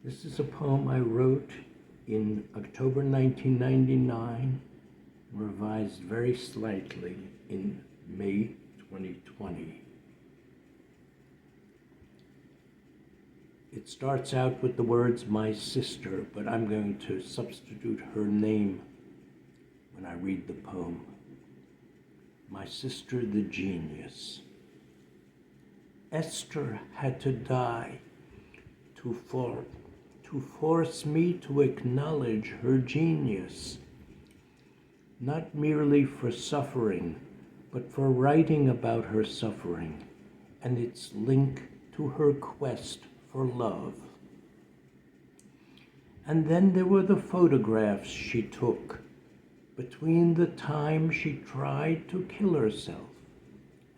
This is a poem I wrote in October 1999, revised very slightly in May 2020. It starts out with the words, "my sister," but I'm going to substitute her name when I read the poem. My sister, the genius. Esther had to die to force me to acknowledge her genius, not merely for suffering, but for writing about her suffering and its link to her quest for love. And then there were the photographs she took between the time she tried to kill herself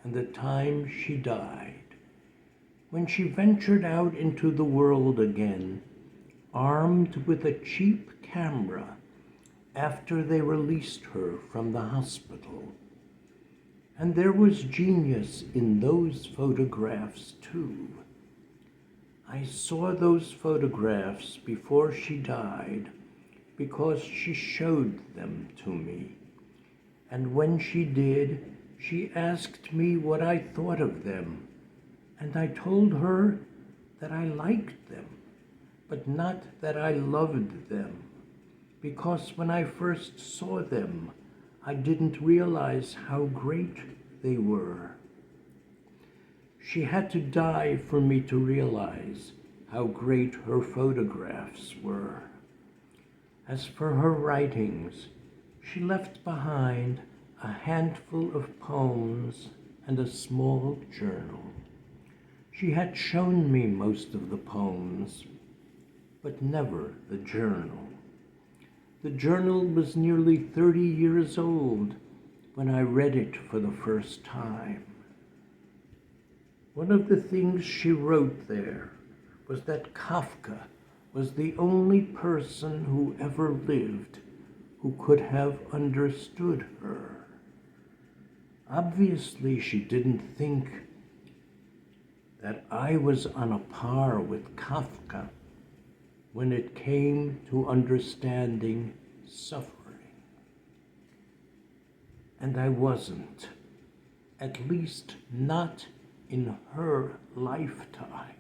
and the time she died, when she ventured out into the world again, armed with a cheap camera after they released her from the hospital. And there was genius in those photographs too. I saw those photographs before she died because she showed them to me. And when she did, she asked me what I thought of them. And I told her that I liked them, but not that I loved them, because when I first saw them, I didn't realize how great they were. She had to die for me to realize how great her photographs were. As for her writings, she left behind a handful of poems and a small journal. She had shown me most of the poems, but never the journal. The journal was nearly 30 years old when I read it for the first time. One of the things she wrote there was that Kafka was the only person who ever lived who could have understood her. Obviously, she didn't think that I was on a par with Kafka when it came to understanding suffering. And I wasn't, at least not in her lifetime.